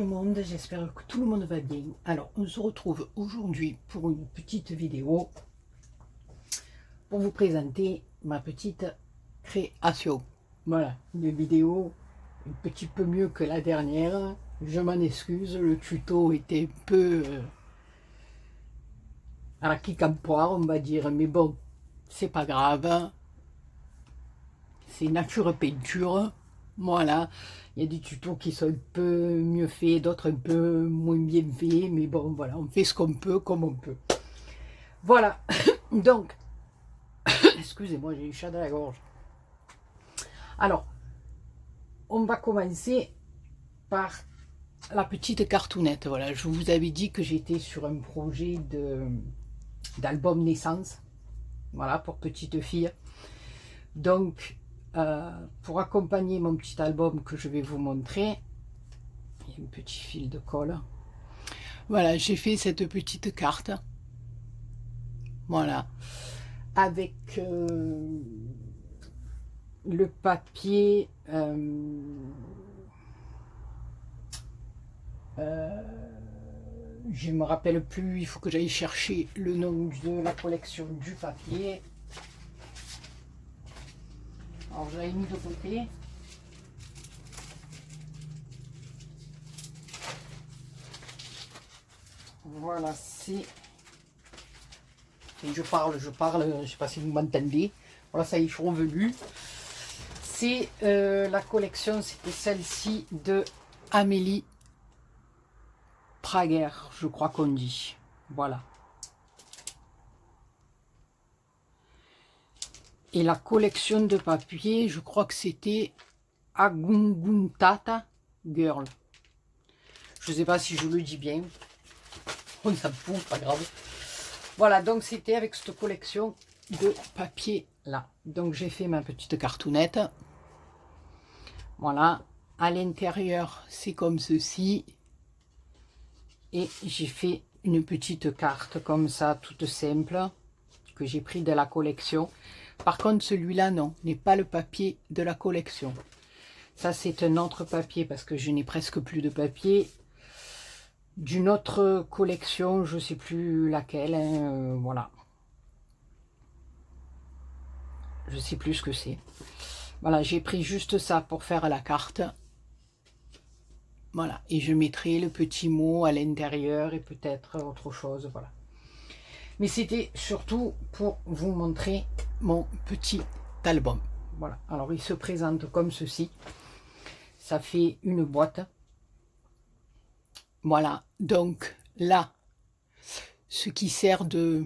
monde, j'espère que tout le monde va bien. Alors, on se retrouve aujourd'hui pour une petite vidéo pour vous présenter ma petite création. Voilà, une vidéo un petit peu mieux que la dernière. Je m'en excuse, le tuto était un peu à la kick en poire, on va dire, mais bon, c'est pas grave. C'est nature peinture. Voilà, il y a des tutos qui sont un peu mieux faits, d'autres un peu moins bien faits, mais bon, voilà, on fait ce qu'on peut, comme on peut. Voilà, donc, excusez-moi, j'ai eu chat dans la gorge. Alors, on va commencer par la petite cartoonette. Voilà, je vous avais dit que j'étais sur un projet d'album naissance, voilà, pour petite fille. Donc, pour accompagner mon petit album que je vais vous montrer, il y a un petit fil de colle. Voilà, j'ai fait cette petite carte. Voilà, avec le papier je me rappelle plus, il faut que j'aille chercher le nom de la collection du papier. Alors je l'avais mis de côté. Voilà, c'est... Et je parle, je ne sais pas si vous m'entendez. Voilà, ça y est, je suis revenu. C'est la collection, c'était celle-ci de Amélie Prager, je crois qu'on dit. Voilà. Et la collection de papier, je crois que c'était Agunguntata Girl. Je ne sais pas si je le dis bien. On s'en fout, pas grave. Voilà, donc c'était avec cette collection de papier là. Donc j'ai fait ma petite cartoonette. Voilà. À l'intérieur, c'est comme ceci. Et j'ai fait une petite carte comme ça, toute simple, que j'ai pris de la collection. Par contre, celui-là, non, n'est pas le papier de la collection. Ça, c'est un autre papier parce que je n'ai presque plus de papier. D'une autre collection, je ne sais plus laquelle, hein, voilà. Je ne sais plus ce que c'est. Voilà, j'ai pris juste ça pour faire la carte. Voilà, et je mettrai le petit mot à l'intérieur et peut-être autre chose, voilà. Mais c'était surtout pour vous montrer mon petit album. Voilà, alors il se présente comme ceci. Ça fait une boîte. Voilà, donc là, ce qui sert de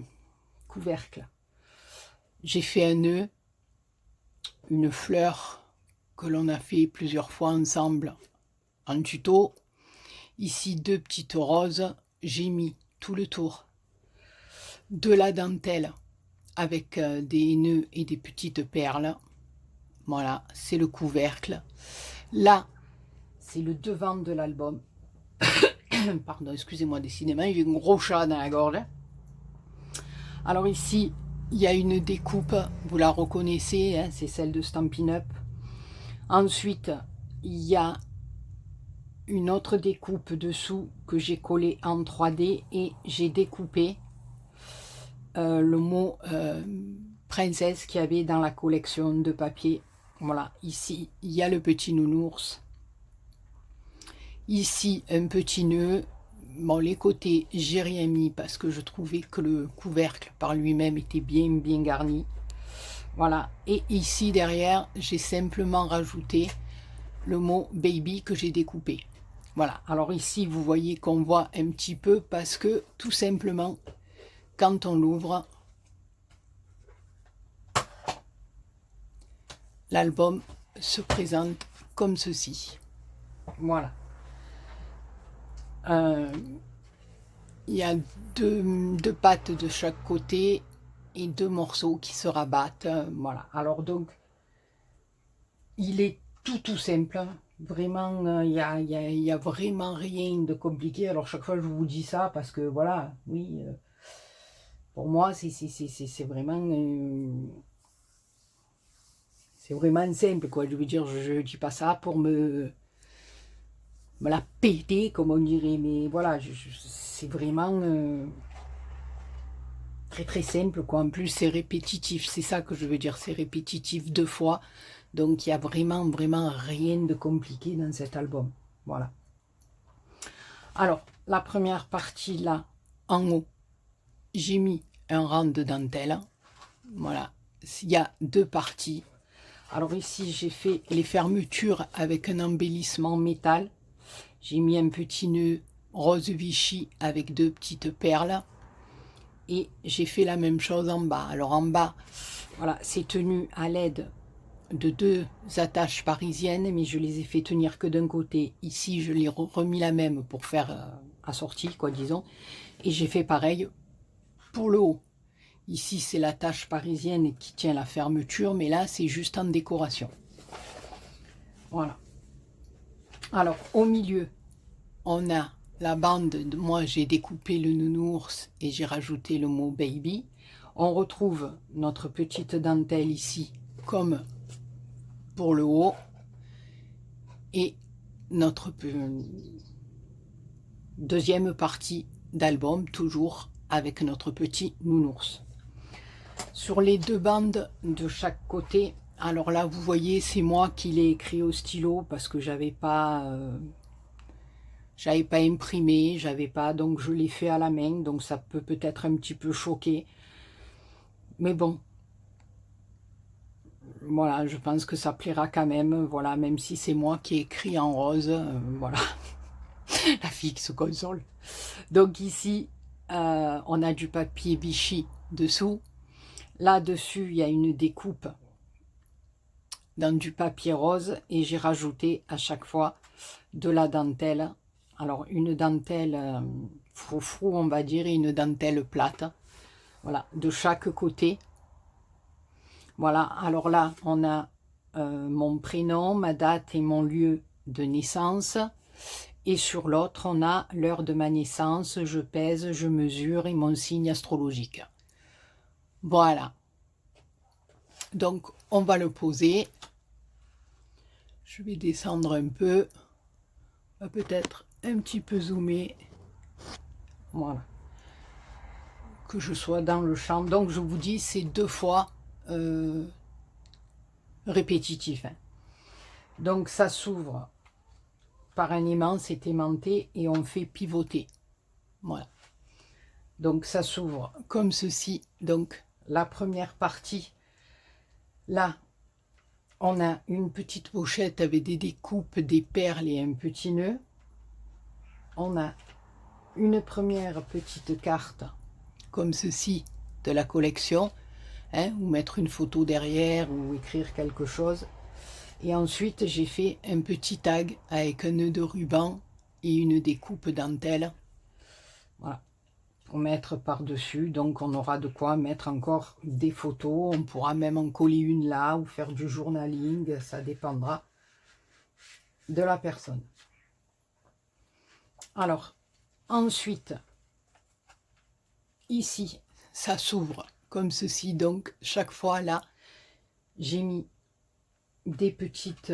couvercle. J'ai fait un nœud, une fleur que l'on a fait plusieurs fois ensemble en tuto. Ici, deux petites roses. J'ai mis tout le tour de la dentelle avec des nœuds et des petites perles. Voilà, c'est le couvercle. Là, c'est le devant de l'album. Pardon, excusez-moi, décidément, il y a un gros chat dans la gorge. Alors ici, il y a une découpe, vous la reconnaissez, hein, c'est celle de Stampin' Up. Ensuite, il y a une autre découpe dessous que j'ai collée en 3D et j'ai découpé le mot princesse qu'il y avait dans la collection de papier. Voilà, ici, il y a le petit nounours. Ici, un petit nœud. Bon, les côtés, j'ai rien mis parce que je trouvais que le couvercle par lui-même était bien garni. Voilà, et ici derrière, j'ai simplement rajouté le mot baby que j'ai découpé. Voilà, alors ici, vous voyez qu'on voit un petit peu parce que tout simplement, quand on l'ouvre, l'album se présente comme ceci. Voilà. Il y a deux pattes de chaque côté et deux morceaux qui se rabattent. Voilà. Alors donc, il est tout simple. Vraiment, il y a vraiment rien de compliqué. Alors chaque fois, je vous dis ça parce que voilà, oui, pour moi, c'est vraiment simple, quoi. Je veux dire, je dis pas ça pour me me la péter, comme on dirait. Mais voilà, c'est vraiment très très simple, quoi. En plus, c'est répétitif, c'est ça que je veux dire, c'est répétitif 2 fois. Donc, il y a vraiment, vraiment rien de compliqué dans cet album. Voilà. Alors, la première partie, là, en haut, j'ai mis un rang de dentelle. Voilà, il y a 2 parties. Alors ici, j'ai fait les fermetures avec un embellissement métal. J'ai mis un petit nœud rose Vichy avec 2 petites perles. Et j'ai fait la même chose en bas. Alors en bas, voilà, c'est tenu à l'aide de 2 attaches parisiennes, mais je les ai fait tenir que d'un côté. Ici, je l'ai remis la même pour faire assortie, quoi, disons. Et j'ai fait pareil pour le haut. Ici, c'est l'attache parisienne qui tient la fermeture, mais là, c'est juste en décoration. Voilà. Alors, au milieu, on a la bande. Moi, j'ai découpé le nounours et j'ai rajouté le mot baby. On retrouve notre petite dentelle ici, comme pour le haut. Et notre deuxième partie d'album, toujours avec notre petit nounours. Sur les 2 bandes de chaque côté, alors là, vous voyez, c'est moi qui l'ai écrit au stylo parce que j'avais pas imprimé, donc je l'ai fait à la main, donc ça peut peut-être un petit peu choquer. Mais bon, voilà, je pense que ça plaira quand même, voilà, même si c'est moi qui ai écrit en rose, voilà, la fille qui se console. Donc ici, on a du papier Vichy dessous. Là-dessus, il y a une découpe dans du papier rose et j'ai rajouté à chaque fois de la dentelle. Alors, une dentelle froufrou, on va dire, et une dentelle plate. Voilà, de chaque côté. Voilà, alors là, on a mon prénom, ma date et mon lieu de naissance. Et sur l'autre, on a l'heure de ma naissance, je pèse, je mesure et mon signe astrologique. Voilà. Donc, on va le poser. Je vais descendre un peu. On va peut-être un petit peu zoomer. Voilà. Que je sois dans le champ. Donc, je vous dis, c'est 2 fois répétitif. Hein. Donc, ça s'ouvre par un aimant, c'est aimanté et on fait pivoter. Voilà. Donc, ça s'ouvre comme ceci. Donc, la première partie, là, on a une petite pochette avec des découpes, des perles et un petit nœud. On a une première petite carte, comme ceci, de la collection. Hein, ou mettre une photo derrière, ou écrire quelque chose. Et ensuite, j'ai fait un petit tag avec un nœud de ruban et une découpe dentelle. Voilà. Pour mettre par-dessus. Donc, on aura de quoi mettre encore des photos. On pourra même en coller une là ou faire du journaling. Ça dépendra de la personne. Alors, ensuite, ici, ça s'ouvre comme ceci. Donc, chaque fois, là, j'ai mis des petites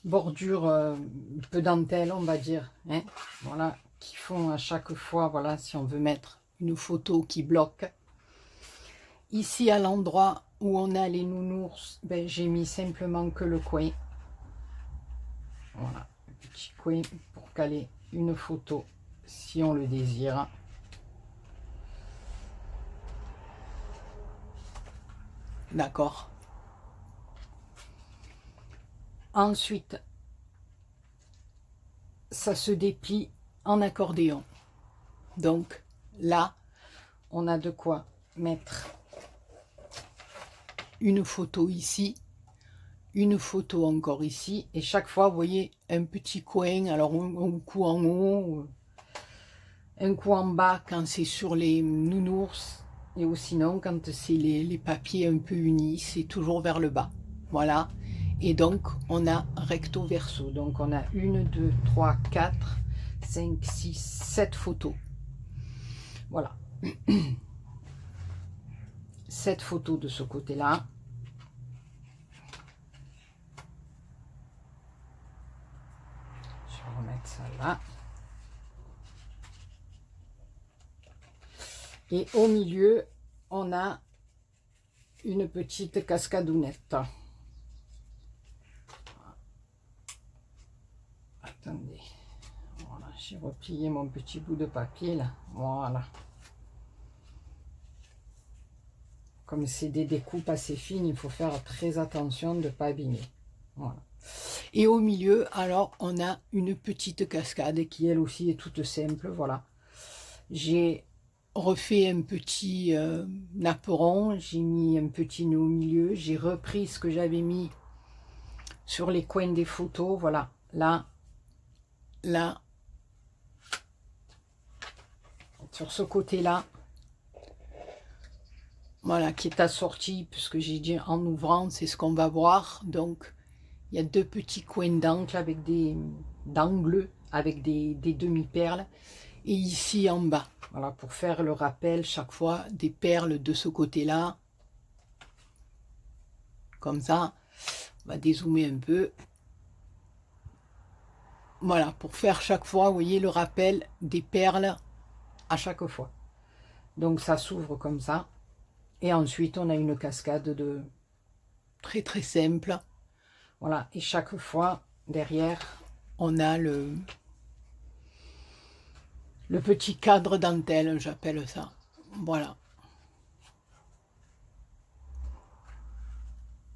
bordures peu dentelle, on va dire. Hein, voilà, qui font à chaque fois, voilà, si on veut mettre une photo qui bloque. Ici, à l'endroit où on a les nounours, ben, j'ai mis simplement que le coin. Voilà, un petit coin pour caler une photo si on le désire. D'accord. Ensuite, ça se déplie en accordéon. Donc là, on a de quoi mettre une photo ici, une photo encore ici, et chaque fois, vous voyez, un petit coin, alors un coup en haut, un coup en bas quand c'est sur les nounours, et ou sinon, quand c'est les papiers un peu unis, c'est toujours vers le bas. Voilà. Et donc, on a recto verso. Donc, on a 1, 2, 3, 4, 5, 6, 7 photos. Voilà. 7 photos de ce côté-là. Et au milieu, on a une petite cascadounette. Attendez, voilà, j'ai replié mon petit bout de papier là, voilà. Comme c'est des découpes assez fines, il faut faire très attention de ne pas abîmer. Voilà. Et au milieu, alors, on a une petite cascade qui, elle aussi, est toute simple. Voilà. J'ai refait un petit napperon, j'ai mis un petit nœud au milieu, j'ai repris ce que j'avais mis sur les coins des photos. Voilà. Là, sur ce côté-là. Voilà, qui est assorti, puisque j'ai dit en ouvrant, c'est ce qu'on va voir. Donc, il y a deux petits coins d'encre avec d'angles avec des demi-perles. Et ici en bas, voilà, pour faire le rappel chaque fois des perles de ce côté-là. Comme ça, on va dézoomer un peu. Voilà, pour faire chaque fois, vous voyez, le rappel des perles à chaque fois. Donc ça s'ouvre comme ça. Et ensuite, on a une cascade de très très simple. Voilà, et chaque fois, derrière, on a le petit cadre dentelle, j'appelle ça. Voilà.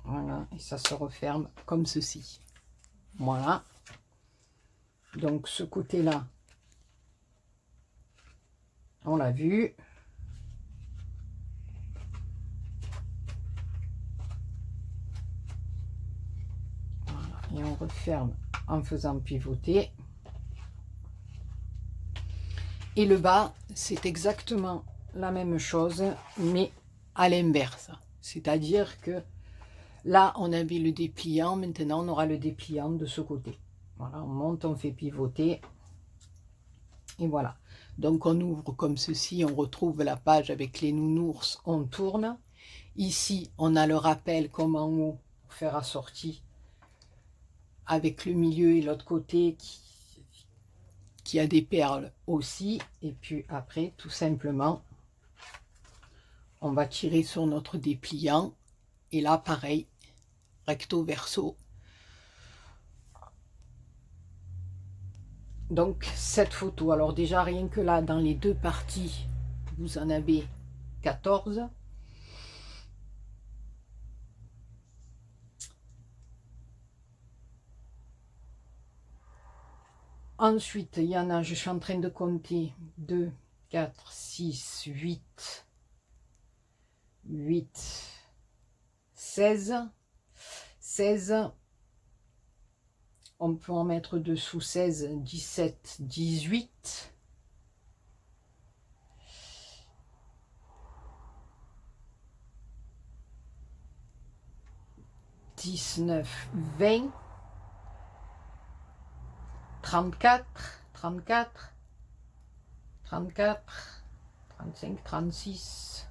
Voilà, et ça se referme comme ceci. Voilà. Donc, ce côté-là, on l'a vu. Voilà, et on referme en faisant pivoter. Et le bas, c'est exactement la même chose, mais à l'inverse. C'est-à-dire que là, on avait le dépliant, maintenant on aura le dépliant de ce côté. Voilà, on monte, on fait pivoter. Et voilà. Donc on ouvre comme ceci, on retrouve la page avec les nounours, on tourne. Ici, on a le rappel comme en haut, pour faire assorti, avec le milieu et l'autre côté qui a des perles aussi. Et puis après, tout simplement, on va tirer sur notre dépliant. Et là, pareil, recto verso. Donc, cette photo, alors déjà, rien que là, dans les deux parties, vous en avez 14. Ensuite, il y en a, je suis en train de compter, 2, 4, 6, 8, 16. 16, on peut en mettre dessous 16, 17, 18. 19, 20. 34, 34, 34, 35, 36.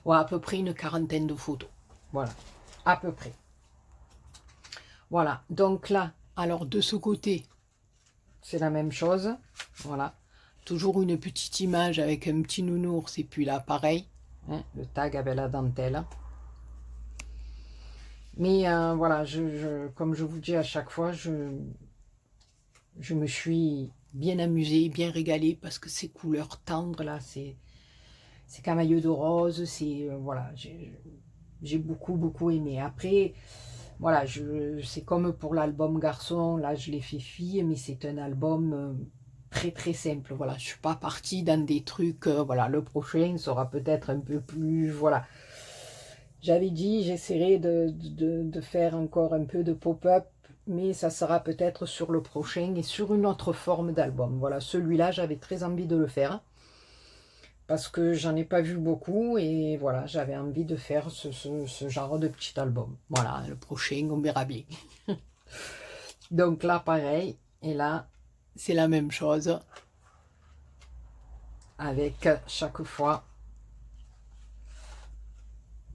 Ouais, à peu près une quarantaine de photos. Voilà, à peu près. Voilà, donc là, alors de ce côté, c'est la même chose. Voilà, toujours une petite image avec un petit nounours et puis là, pareil, hein, le tag avec la dentelle. Mais voilà, comme je vous dis à chaque fois, je me suis bien amusée, bien régalée parce que ces couleurs tendres là, c'est camailleux de rose, c'est voilà, j'ai beaucoup aimé. Après, voilà, c'est comme pour l'album garçon, là je l'ai fait fille, mais c'est un album très simple. Voilà, je suis pas partie dans des trucs. Voilà, le prochain sera peut-être un peu plus, voilà. J'avais dit, j'essaierai de faire encore un peu de pop-up, mais ça sera peut-être sur le prochain et sur une autre forme d'album. Voilà, celui-là, j'avais très envie de le faire parce que j'en ai pas vu beaucoup et voilà, j'avais envie de faire ce genre de petit album. Voilà, le prochain, on verra bien. Donc là, pareil, et là, c'est la même chose avec chaque fois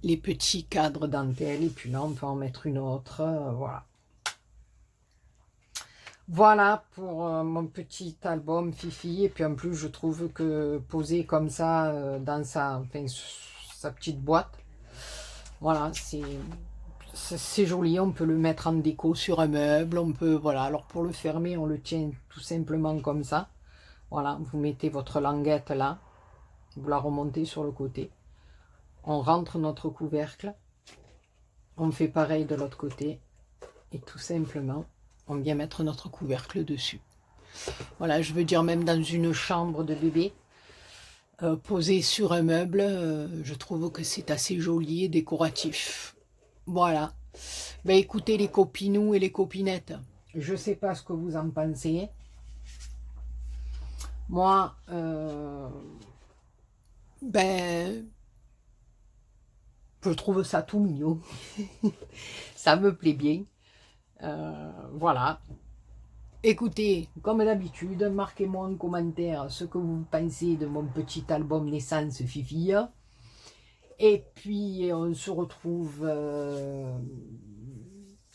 les petits cadres dentelle et puis là on peut en mettre une autre, voilà. Voilà pour mon petit album Fifi. Et puis en plus, je trouve que posé comme ça dans enfin, sa petite boîte, voilà, c'est joli. On peut le mettre en déco sur un meuble. On peut, voilà. Alors pour le fermer, on le tient tout simplement comme ça. Voilà, vous mettez votre languette là, vous la remontez sur le côté. On rentre notre couvercle. On fait pareil de l'autre côté. Et tout simplement, on vient mettre notre couvercle dessus. Voilà, je veux dire même dans une chambre de bébé, posé sur un meuble, je trouve que c'est assez joli et décoratif. Voilà. Ben écoutez les copinous et les copinettes, je sais pas ce que vous en pensez. Moi, ben, je trouve ça tout mignon. Ça me plaît bien. Voilà. Écoutez, comme d'habitude, marquez-moi en commentaire ce que vous pensez de mon petit album naissance Fifi. Et puis, on se retrouve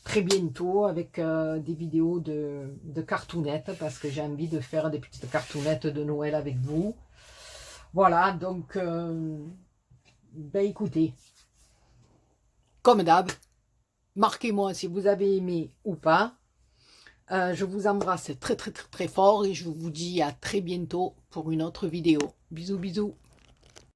très bientôt avec des vidéos de cartoonettes, parce que j'ai envie de faire des petites cartoonettes de Noël avec vous. Voilà, donc, ben écoutez, comme d'hab, marquez-moi si vous avez aimé ou pas. Je vous embrasse très très très très fort et je vous dis à très bientôt pour une autre vidéo. Bisous bisous.